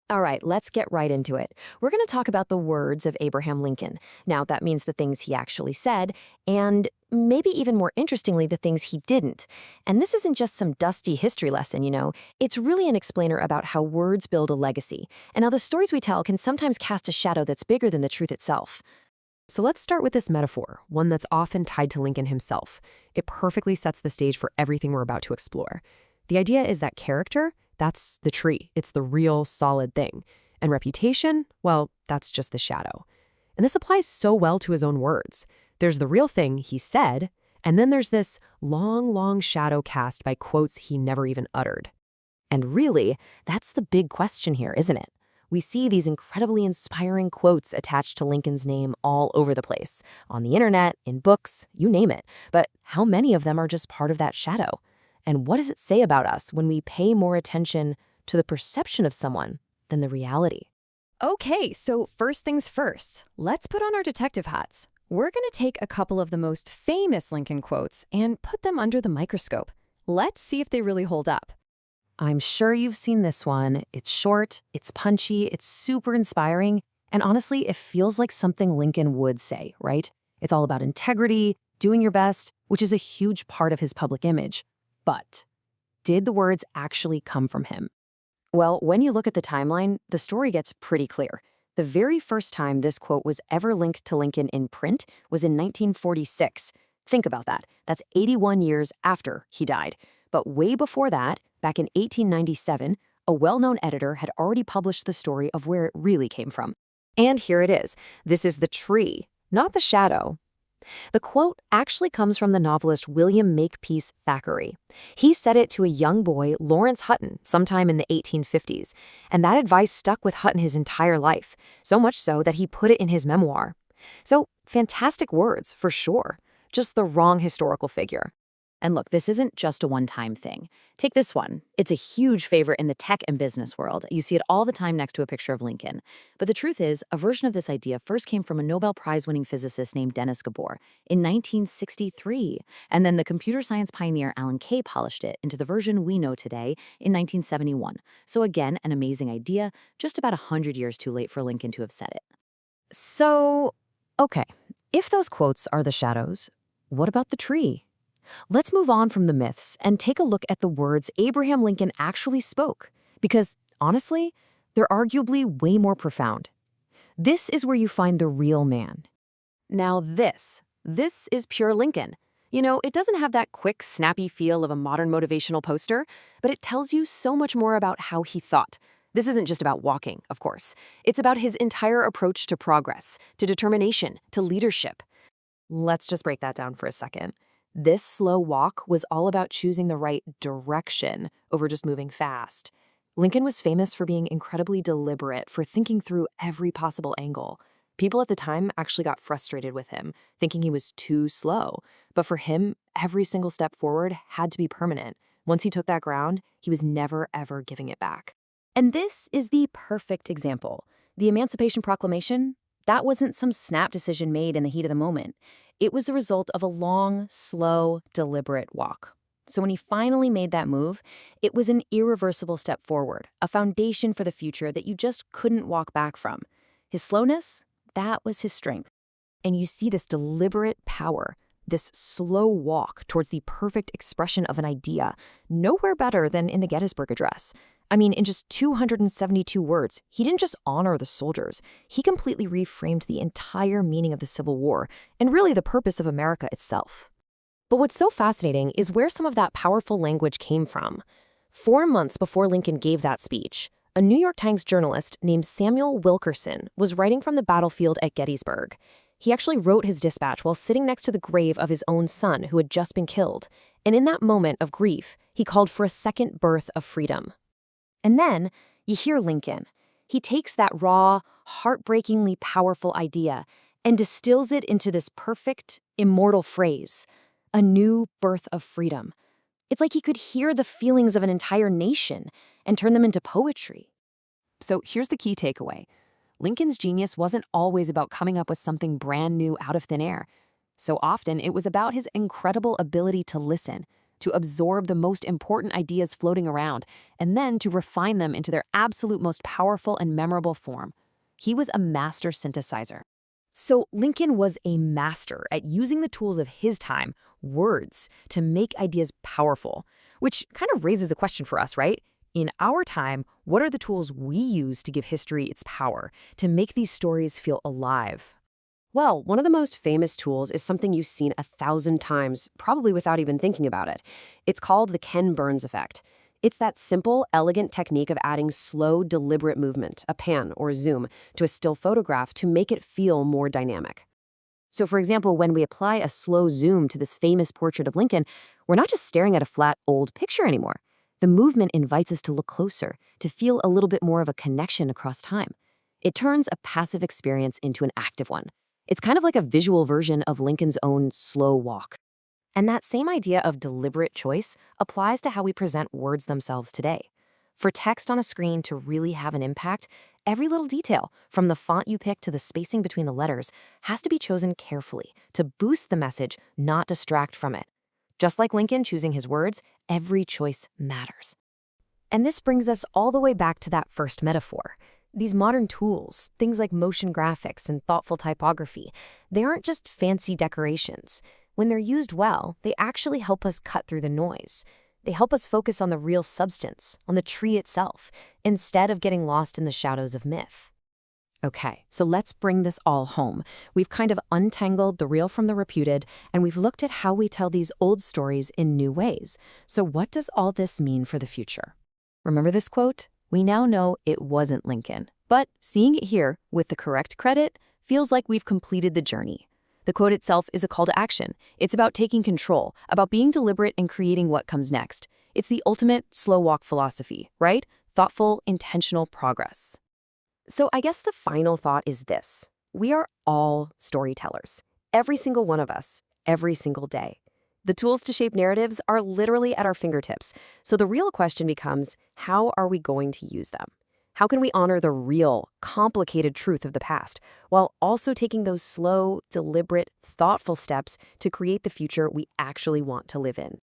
All right, let's get right into it. We're going to talk about the words of Abraham Lincoln. Now, that means the things he actually said, and maybe even more interestingly, the things he didn't. And this isn't just some dusty history lesson. It's really an explainer about how words build a legacy, and how the stories we tell can sometimes cast a shadow that's bigger than the truth itself. So let's start with this metaphor, one that's often tied to Lincoln himself. It perfectly sets the stage for everything we're about to explore. The idea is that character, that's the tree. It's the real, solid thing. And reputation, well, that's just the shadow. And this applies so well to his own words. There's the real thing he said, and then there's this long, long shadow cast by quotes he never even uttered. And really, that's the big question here, isn't it? We see these incredibly inspiring quotes attached to Lincoln's name all over the place, on the internet, in books, you name it. But how many of them are just part of that shadow? And what does it say about us when we pay more attention to the perception of someone than the reality? Okay, so first things first, let's put on our detective hats. We're going to take a couple of the most famous Lincoln quotes and put them under the microscope. Let's see if they really hold up. I'm sure you've seen this one. It's short, it's punchy, it's super inspiring, and honestly, it feels like something Lincoln would say, right? It's all about integrity, doing your best, which is a huge part of his public image. But did the words actually come from him? Well, when you look at the timeline, the story gets pretty clear. The very first time this quote was ever linked to Lincoln in print was in 1946. Think about that. That's 81 years after he died. But way before that, back in 1897, a well-known editor had already published the story of where it really came from. And here it is. This is the tree, not the shadow. The quote actually comes from the novelist William Makepeace Thackeray. He said it to a young boy, Lawrence Hutton, sometime in the 1850s, and that advice stuck with Hutton his entire life, so much so that he put it in his memoir. So, fantastic words, for sure, just the wrong historical figure. And look, this isn't just a one-time thing. Take this one. It's a huge favorite in the tech and business world. You see it all the time next to a picture of Lincoln. But the truth is, a version of this idea first came from a Nobel Prize-winning physicist named Dennis Gabor in 1963. And then the computer science pioneer Alan Kay polished it into the version we know today in 1971. So again, an amazing idea, just about 100 years too late for Lincoln to have said it. So, okay, if those quotes are the shadows, what about the tree? Let's move on from the myths and take a look at the words Abraham Lincoln actually spoke, because, honestly, they're arguably way more profound. This is where you find the real man. Now this is pure Lincoln. It doesn't have that quick, snappy feel of a modern motivational poster, but it tells you so much more about how he thought. This isn't just about walking, of course. It's about his entire approach to progress, to determination, to leadership. Let's just break that down for a second. This slow walk was all about choosing the right direction over just moving fast. Lincoln was famous for being incredibly deliberate, for thinking through every possible angle. People at the time actually got frustrated with him, thinking he was too slow. But for him, every single step forward had to be permanent. Once he took that ground, he was never, ever giving it back. And this is the perfect example. The Emancipation Proclamation, that wasn't some snap decision made in the heat of the moment. It was the result of a long, slow, deliberate walk. So when he finally made that move, it was an irreversible step forward, a foundation for the future that you just couldn't walk back from. His slowness, that was his strength. And you see this deliberate power, this slow walk towards the perfect expression of an idea, nowhere better than in the Gettysburg Address. I mean, in just 272 words, he didn't just honor the soldiers, he completely reframed the entire meaning of the Civil War, and really the purpose of America itself. But what's so fascinating is where some of that powerful language came from. 4 months before Lincoln gave that speech, a New York Times journalist named Samuel Wilkerson was writing from the battlefield at Gettysburg. He actually wrote his dispatch while sitting next to the grave of his own son who had just been killed. And in that moment of grief, he called for a second birth of freedom. And then you hear Lincoln. He takes that raw, heartbreakingly powerful idea and distills it into this perfect, immortal phrase, a new birth of freedom. It's like he could hear the feelings of an entire nation and turn them into poetry. So here's the key takeaway. Lincoln's genius wasn't always about coming up with something brand new out of thin air. So often it was about his incredible ability to listen, to absorb the most important ideas floating around, and then to refine them into their absolute most powerful and memorable form. He was a master synthesizer. So Lincoln was a master at using the tools of his time, words, to make ideas powerful, which kind of raises a question for us, right? In our time, what are the tools we use to give history its power, to make these stories feel alive? Well, one of the most famous tools is something you've seen 1,000 times, probably without even thinking about it. It's called the Ken Burns effect. It's that simple, elegant technique of adding slow, deliberate movement, a pan or a zoom, to a still photograph to make it feel more dynamic. So for example, when we apply a slow zoom to this famous portrait of Lincoln, we're not just staring at a flat, old picture anymore. The movement invites us to look closer, to feel a little bit more of a connection across time. It turns a passive experience into an active one. It's kind of like a visual version of Lincoln's own slow walk. And that same idea of deliberate choice applies to how we present words themselves today. For text on a screen to really have an impact, every little detail, from the font you pick to the spacing between the letters, has to be chosen carefully to boost the message, not distract from it. Just like Lincoln choosing his words, every choice matters. And this brings us all the way back to that first metaphor. These modern tools, things like motion graphics and thoughtful typography, they aren't just fancy decorations. When they're used well, they actually help us cut through the noise. They help us focus on the real substance, on the tree itself, instead of getting lost in the shadows of myth. Okay, so let's bring this all home. We've kind of untangled the real from the reputed, and we've looked at how we tell these old stories in new ways. So what does all this mean for the future? Remember this quote? We now know it wasn't Lincoln, but seeing it here with the correct credit feels like we've completed the journey. The quote itself is a call to action. It's about taking control, about being deliberate and creating what comes next. It's the ultimate slow walk philosophy, right? Thoughtful, intentional progress. So I guess the final thought is this. We are all storytellers. Every single one of us, every single day. The tools to shape narratives are literally at our fingertips. So the real question becomes, how are we going to use them? How can we honor the real, complicated truth of the past, while also taking those slow, deliberate, thoughtful steps to create the future we actually want to live in?